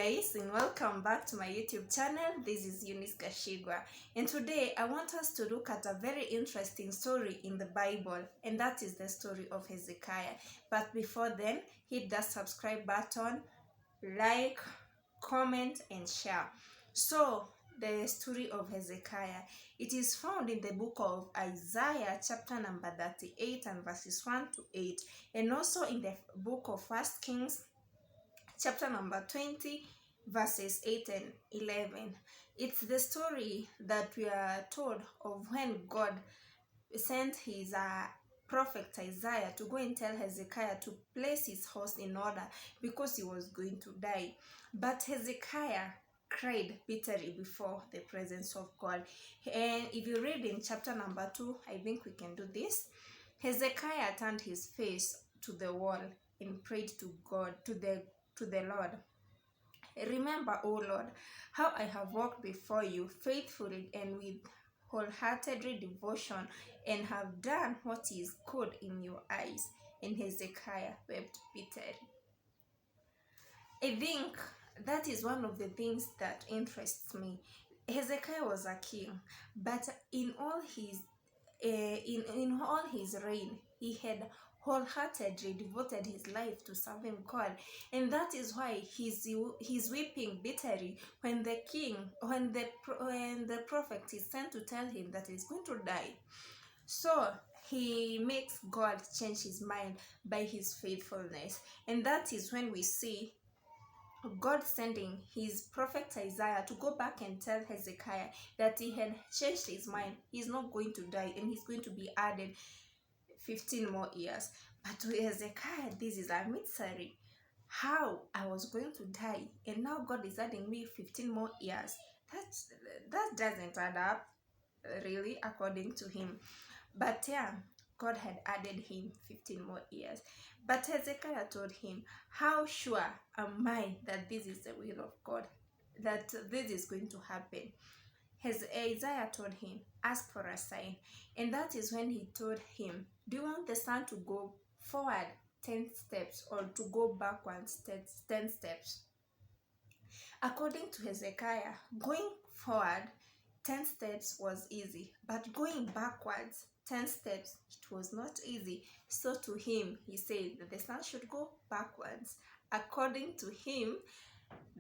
guys, and welcome back to my YouTube channel. This is Eunice and today I want us to look at a very interesting story in the Bible, and that is the story of Hezekiah. But before then, hit that subscribe button, like, comment and share. So the story of Hezekiah, it is found in the book of Isaiah chapter number 38 and verses 1 to 8, and also in the book of 1 Kings chapter number 20 verses 8 and 11. It's the story that we are told of when God sent his prophet Isaiah to go and tell Hezekiah to place his house in order because he was going to die. But Hezekiah cried bitterly before the presence of God. And if you read in chapter number 2, I think we can do this. Hezekiah turned his face to the wall and prayed to God, to the Lord. Remember, O Lord, how I have walked before you faithfully and with wholehearted devotion, and have done what is good in your eyes. And Hezekiah wept bitterly. I think that is one of the things that interests me. Hezekiah was a king, but in all his reign, he had wholeheartedly devoted his life to serving God, and that is why he's weeping bitterly when the prophet is sent to tell him that he's going to die. So he makes God change his mind by his faithfulness, and that is when we see God sending his prophet Isaiah to go back and tell Hezekiah that he had changed his mind. He's not going to die, and he's going to be added 15 more years. But to Hezekiah, this is a misery. How I was going to die, and now God is adding me 15 more years. That doesn't add up, really, according to him. But yeah, God had added him 15 more years. But Hezekiah told him, how sure am I that this is the will of God, that this is going to happen? Isaiah told him, ask for a sign. And that is when he told him, do you want the sun to go forward 10 steps or to go backwards 10 steps? According to Hezekiah, going forward 10 steps was easy, but going backwards 10 steps, it was not easy. So to him, he said that the sun should go backwards. According to him,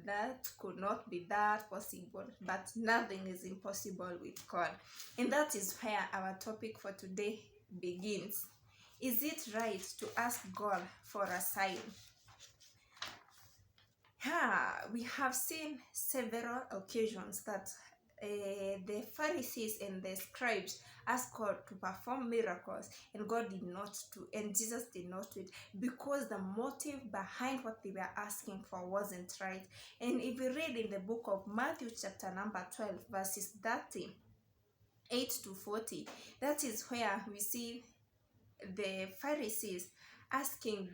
that could not be that possible, but nothing is impossible with God. And that is where our topic for today begins. Is it right to ask God for a sign? We have seen several occasions that the Pharisees and the scribes asked God to perform miracles, and God did not do, and Jesus did not do it, because the motive behind what they were asking for wasn't right. And if you read in the book of Matthew chapter number 12 verses 38 to 40, that is where we see the Pharisees asking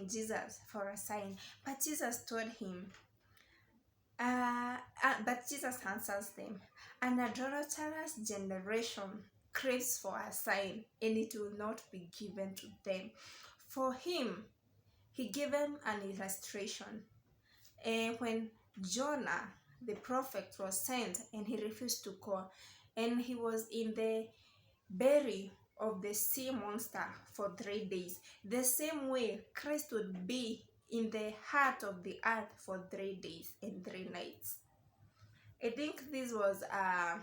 Jesus for a sign. But Jesus told him, but Jesus answers them, an adulterous generation craves for a sign, and it will not be given to them. For him, he gave them an illustration. And when Jonah, the prophet, was sent and he refused to go, and he was in the belly of the sea monster for 3 days, the same way Christ would be in the heart of the earth for 3 days and 3 nights. I think this was a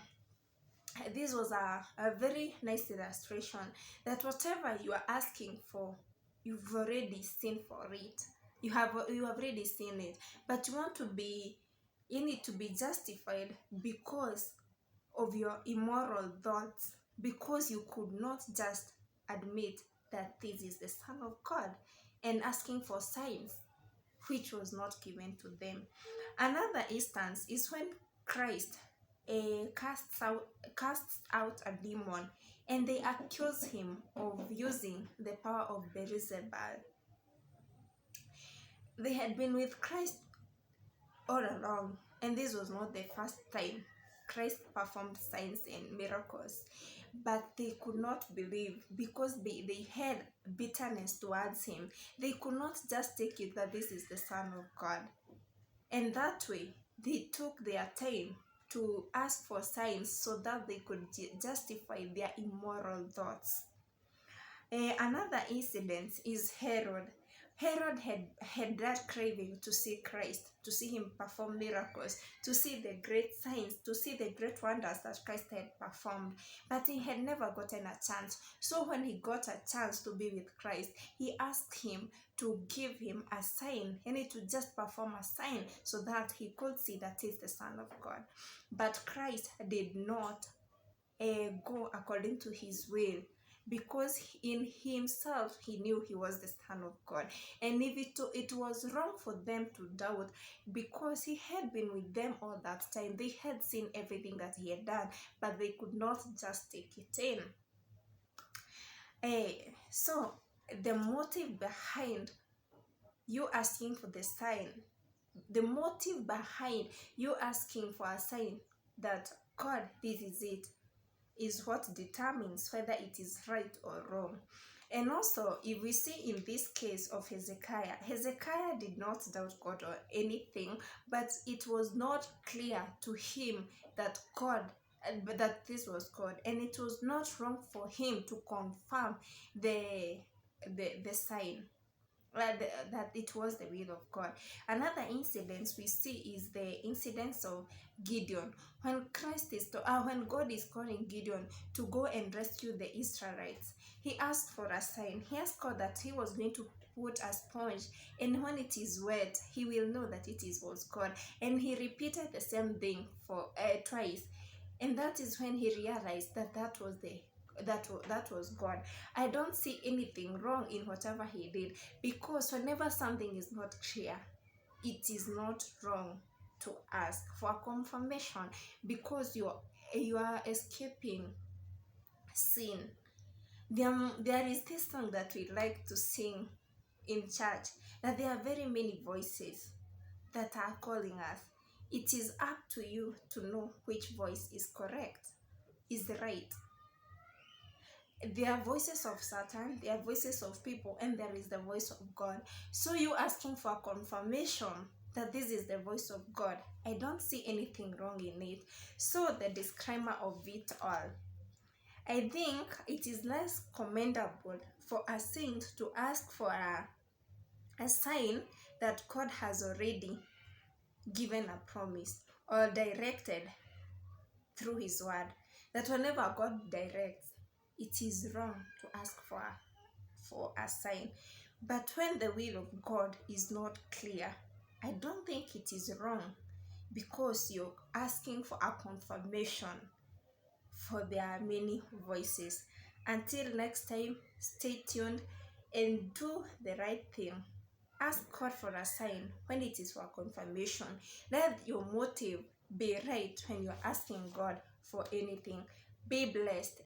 very nice illustration that whatever you are asking for, you've already seen for it. You have already seen it, but you need to be justified because of your immoral thoughts, because you could not just admit that this is the Son of God, and asking for signs which was not given to them. Another instance is when Christ casts out a demon, and they accuse him of using the power of Beelzebub. They had been with Christ all along, and this was not the first time Christ performed signs and miracles, but they could not believe because they had bitterness towards him. They could not just take it that this is the Son of God. And that way, they took their time to ask for signs so that they could justify their immoral thoughts. Another incident is Herod. Herod had that craving to see Christ, to see him perform miracles, to see the great signs, to see the great wonders that Christ had performed. But he had never gotten a chance. So when he got a chance to be with Christ, he asked him to give him a sign. He needed to just perform a sign so that he could see that he's the Son of God. But Christ did not go according to his will, because in himself he knew he was the Son of God. And if it was wrong for them to doubt, because he had been with them all that time, they had seen everything that he had done, but they could not just take it in. So the motive behind you asking for the sign, the motive behind you asking for a sign that God, this is it, is what determines whether it is right or wrong. And also, if we see in this case of Hezekiah did not doubt God or anything, but it was not clear to him that that this was God, and it was not wrong for him to confirm the sign, that it was the will of God. Another incident we see is the incidents of Gideon. When when God is calling Gideon to go and rescue the Israelites, he asked for a sign. He asked God that he was going to put a sponge, and when it is wet, he will know that was God. And he repeated the same thing for twice, and that is when he realized that was God. I don't see anything wrong in whatever he did, because whenever something is not clear, it is not wrong to ask for confirmation, because you are escaping sin. There is this song that we like to sing in church, that there are very many voices that are calling us. It is up to you to know which voice is correct, is right. There are voices of Satan, there are voices of people, and there is the voice of God. So you asking for confirmation that this is the voice of God, I don't see anything wrong in it. So the disclaimer of it all, I think it is less commendable for a saint to ask for a sign that God has already given a promise or directed through his word. That whenever God directs, it is wrong to ask for a sign. But when the will of God is not clear, I don't think it is wrong, because you're asking for a confirmation, for there are many voices. Until next time, stay tuned and do the right thing. Ask God for a sign when it is for confirmation. Let your motive be right when you're asking God for anything. Be blessed.